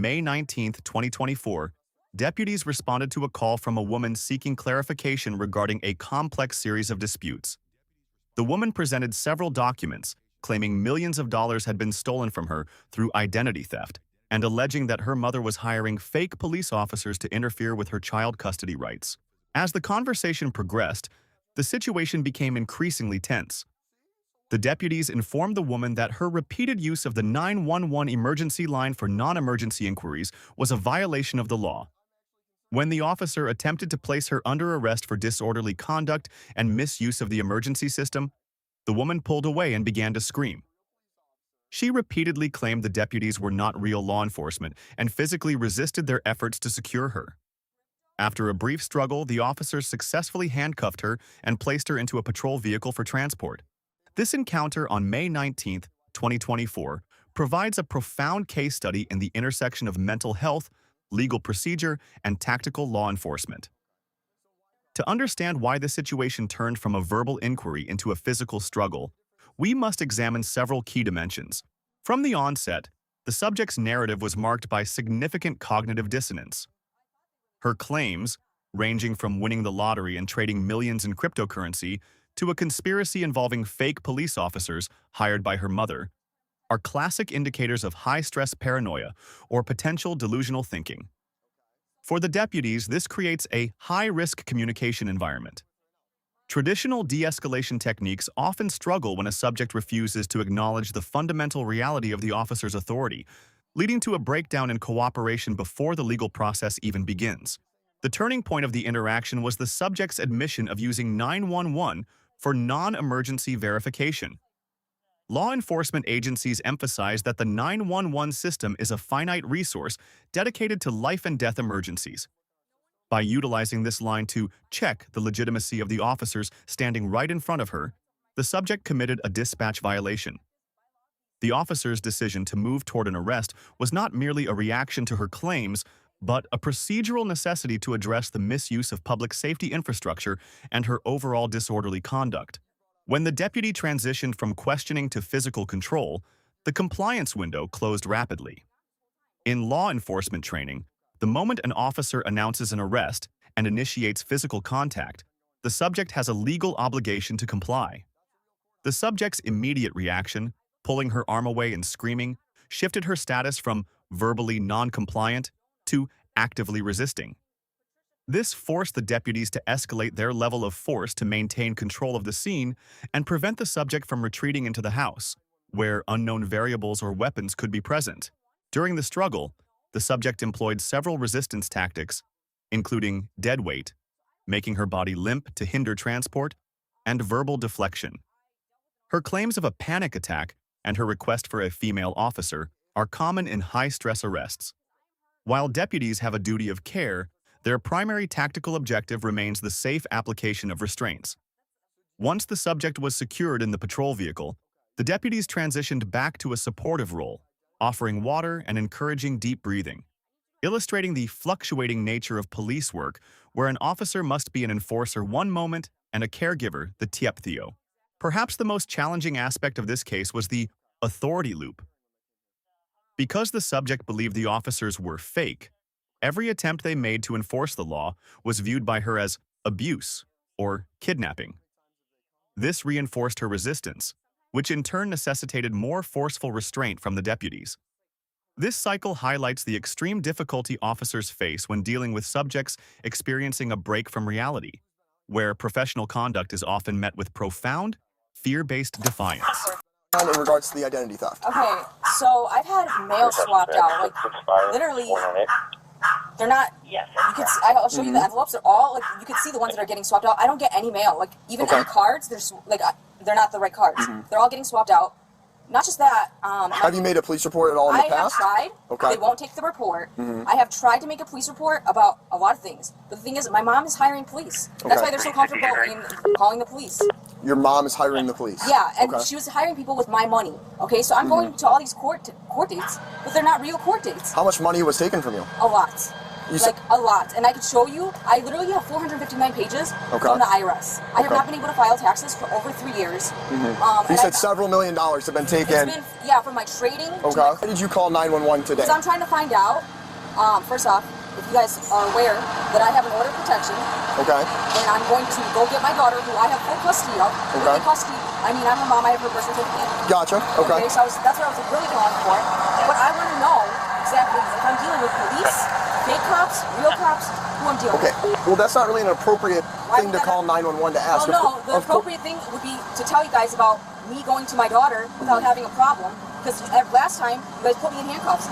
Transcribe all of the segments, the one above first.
May 19, 2024, deputies responded to a call from a woman seeking clarification regarding a complex series of disputes. The woman presented several documents, claiming millions of dollars had been stolen from her through identity theft, and alleging that her mother was hiring fake police officers to interfere with her child custody rights. As the conversation progressed, the situation became increasingly tense. The deputies informed the woman that her repeated use of the 911 emergency line for non-emergency inquiries was a violation of the law. When the officer attempted to place her under arrest for disorderly conduct and misuse of the emergency system, the woman pulled away and began to scream. She repeatedly claimed the deputies were not real law enforcement and physically resisted their efforts to secure her. After a brief struggle, the officers successfully handcuffed her and placed her into a patrol vehicle for transport. This encounter on May 19, 2024, provides a profound case study in the intersection of mental health, legal procedure, and tactical law enforcement. To understand why the situation turned from a verbal inquiry into a physical struggle, we must examine several key dimensions. From the onset, the subject's narrative was marked by significant cognitive dissonance. Her claims, ranging from winning the lottery and trading millions in cryptocurrency to a conspiracy involving fake police officers hired by her mother, are classic indicators of high-stress paranoia or potential delusional thinking. For the deputies, this creates a high-risk communication environment. Traditional de-escalation techniques often struggle when a subject refuses to acknowledge the fundamental reality of the officer's authority, leading to a breakdown in cooperation before the legal process even begins. The turning point of the interaction was the subject's admission of using 911 for non-emergency verification. Law enforcement agencies emphasize that the 911 system is a finite resource dedicated to life and death emergencies. By utilizing this line to check the legitimacy of the officers standing right in front of her, the subject committed a dispatch violation. The officer's decision to move toward an arrest was not merely a reaction to her claims, but a procedural necessity to address the misuse of public safety infrastructure and her overall disorderly conduct. When the deputy transitioned from questioning to physical control, the compliance window closed rapidly. In law enforcement training, the moment an officer announces an arrest and initiates physical contact, the subject has a legal obligation to comply. The subject's immediate reaction, pulling her arm away and screaming, shifted her status from verbally non-compliant to actively resisting. This forced the deputies to escalate their level of force to maintain control of the scene and prevent the subject from retreating into the house, where unknown variables or weapons could be present. During the struggle, the subject employed several resistance tactics, including dead weight, making her body limp to hinder transport, and verbal deflection. Her claims of a panic attack and her request for a female officer are common in high-stress arrests. While deputies have a duty of care, their primary tactical objective remains the safe application of restraints. Once the subject was secured in the patrol vehicle, the deputies transitioned back to a supportive role, offering water and encouraging deep breathing, illustrating the fluctuating nature of police work where an officer must be an enforcer one moment and a caregiver the tieptheo. Perhaps the most challenging aspect of this case was the authority loop. Because the subject believed the officers were fake, every attempt they made to enforce the law was viewed by her as abuse or kidnapping. This reinforced her resistance, which in turn necessitated more forceful restraint from the deputies. This cycle highlights the extreme difficulty officers face when dealing with subjects experiencing a break from reality, where professional conduct is often met with profound, fear-based defiance. In regards to the identity theft. Okay, so I've had mail swapped out, like literally. They're not. Yes. You could. I'll show you the envelopes. They're all like you can see the ones that are getting swapped out. I don't get any mail. Like even any cards, they're not the right cards. They're all getting swapped out. Not just that. Have you made a police report at all in the past? I have tried. Okay. They won't take the report. I have tried to make a police report about a lot of things. But the thing is, my mom is hiring police. That's why they're so comfortable in calling the police. Your mom is hiring the police? Yeah, and she was hiring people with my money. Okay, so I'm going to all these court dates, but they're not real court dates. How much money was taken from you? A lot. A lot. And I could show you, I literally have 459 pages from the IRS. I have not been able to file taxes for over 3 years. You said several $1 million have been taken. It's been, from my trading. Okay. Why did you call 911 today? Because I'm trying to find out First off, if you guys are aware that I have an order of protection, Okay. then I'm going to go get my daughter, who I have full custody of. Okay. Full custody. I mean, I'm her mom. I have her birth certificate. Gotcha. Okay. So that's what I was really calling for. But I want to know exactly if I'm dealing with police, fake cops, real cops, who I'm dealing Okay. with. Well, that's not really an appropriate thing to call 911 to ask. Well, no, the appropriate thing would be to tell you guys about me going to my daughter without having a problem. Because last time, you guys put me in handcuffs.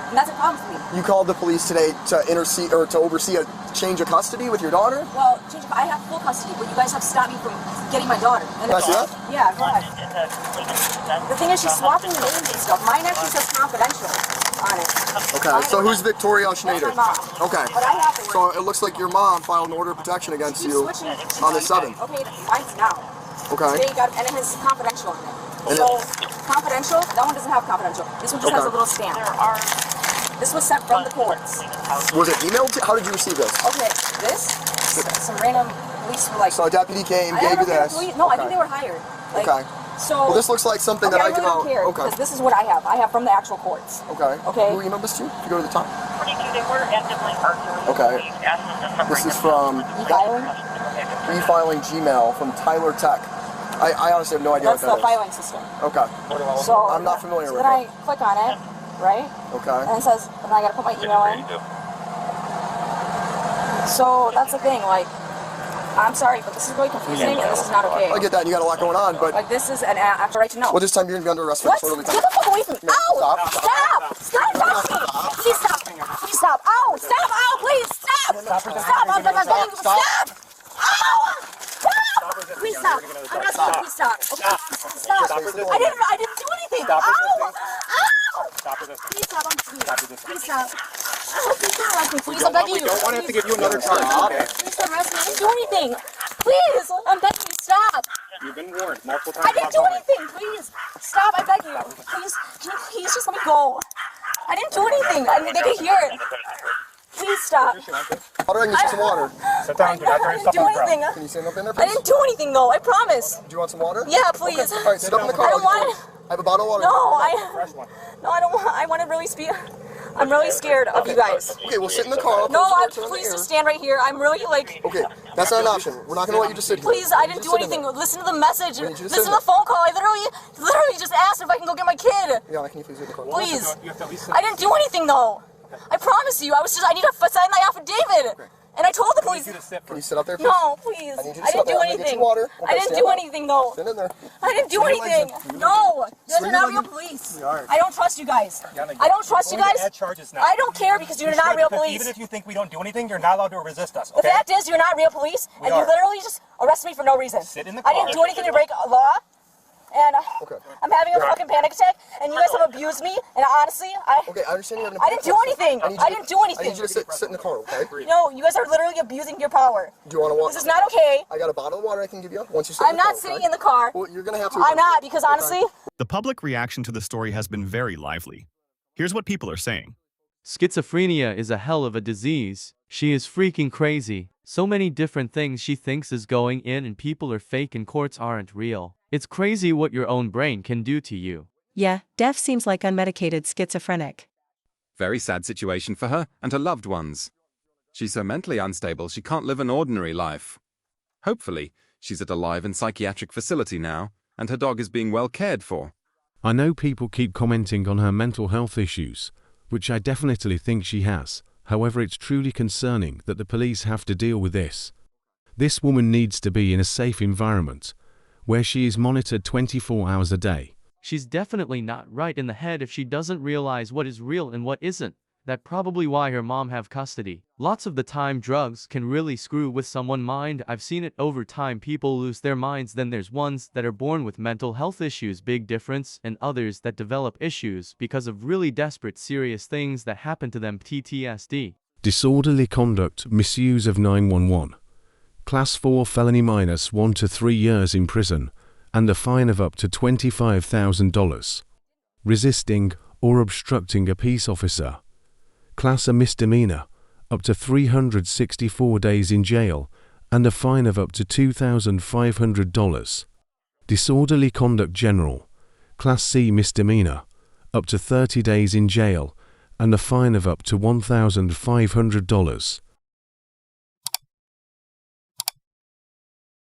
And that's a problem for me. You called the police today to intercede or to oversee a change of custody with your daughter? Well, I have full custody, but you guys have stopped me from getting my daughter. And Can I see that? Yeah, go ahead. The thing is, she's swapping the names and stuff. Mine actually says confidential on it. Okay, so who's Victoria Schneider? That's my mom. Okay. But I have to So it looks like your mom filed an order of protection against you on the 7th. Okay, mine's now. Okay. And it has confidential on it. And So, confidential, that one doesn't have confidential. This one just has a little stamp. This was sent from the courts. Was it emailed to? How did you receive this? Okay, this, some random police were like... So a deputy came, I gave don't you know if this. they were no, I think they were hired. Like, Okay. So... Well, this looks like something that I really can... don't care, Okay. because this is what I have. I have from the actual courts. Okay. Okay. Who emailed this to you? If you go to the top. 42, they were actively arguing. Okay. This is from E-filing? e-filing Gmail from Tyler Tech. I honestly have no idea That's what the that is. filing system. Okay. So I'm not familiar with then it. I click on it, right? Okay. And it says, and I gotta put my email in. So that's the thing, like, I'm sorry, but this is really confusing and this is not okay. I get that. You got a lot going on, but... Like, this is an actual right to know. Well, this time you're going to be under arrest for What? disorderly Get the fuck away from me! No, Ow! stop. Stop! Stop touching me! Please stop! Please stop! Ow! Stop! Ow! Please stop! Stop! I'm not going to stop! Ow! Stop! Please stop! I'm not going to stop. Okay? Stop! I didn't do anything! Ow! Ow! Please stop! Please stop! Oh, please don't arrest me, please! I'm begging you! We don't want to have to give you another charge. Okay. Please don't arrest me! I didn't do anything! Please! I'm begging you! Stop! You've been warned multiple times. I didn't do anything! Please! Stop! I beg you! Please! Can you please just let me go? I didn't do anything! I mean, they can hear it! Please stop! Water, I can get you some water. Sit down. You're not I doing didn't do anything! Can you stand up in there, I please? didn't do anything though, I promise! Do you want some water? Yeah, please! All right, sit up in the car. I don't want it! I have a bottle of water. No, I don't want. I want to really speak. I'm really scared of you guys. Okay, we'll sit in the car. I'll No, close the door, turn on the please air. just stand right here. I'm really like. Okay, that's not an option. We're not going to let you just sit here. Please, I didn't Just do sit in anything. there. Listen to the message. need you to Listen sit to the phone call. I literally just asked if I can go get my kid. Yeah, can you please leave the car? Please. You have to at least sit. I didn't do anything though. I promise you. I need to sign my affidavit. And I told the police. You to sit Can for you sit up there, please? No, please. I need you to I sit up didn't there. do I'm gonna get anything. you water. I Okay, didn't stand do up. anything though. Sit in there. I didn't do anything. No, you guys are not real police. I don't trust you guys. I don't trust you We're going guys. to add charges now. I don't care because you're not real police. Even if you think we don't do anything, you're not allowed to resist us. The Okay? fact is, you're not real police, and you are. literally just arrested me for no reason. Sit in the I didn't car. do anything to break a law, and Okay. I'm having a fucking panic attack, and you guys have abused me, and honestly, Okay, I understand you have an I didn't do anything. I didn't do I need anything. you to sit in the car, okay? No, you guys are literally abusing your power. Do you want to walk? This is not okay. I got a bottle of water I can give you once you sit I'm in the car. not sitting in the car. Well, you're going to have to. I'm not, because honestly, The public reaction to the story has been very lively. Here's what people are saying. Schizophrenia is a hell of a disease. She is freaking crazy. So many different things she thinks is going in and people are fake and courts aren't real. It's crazy what your own brain can do to you. Yeah, Def seems like unmedicated schizophrenic. Very sad situation for her and her loved ones. She's so mentally unstable she can't live an ordinary life. Hopefully, she's at a live and psychiatric facility now, and her dog is being well cared for. I know people keep commenting on her mental health issues, which I definitely think she has. However, it's truly concerning that the police have to deal with this. This woman needs to be in a safe environment, where she is monitored 24 hours a day. She's definitely not right in the head if she doesn't realize what is real and what isn't. That's probably why her mom have custody. Lots of the time drugs can really screw with someone's mind. I've seen it over time. People lose their minds, then there's ones that are born with mental health issues, big difference, and others that develop issues because of really desperate serious things that happen to them, PTSD. Disorderly conduct, misuse of 911. Class 4 felony -1 to 3 years in prison, and a fine of up to $25,000. Resisting or obstructing a peace officer. Class a misdemeanor, up to 364 days in jail, and a fine of up to $2,500. Disorderly conduct general. Class C misdemeanor, up to 30 days in jail, and a fine of up to $1,500.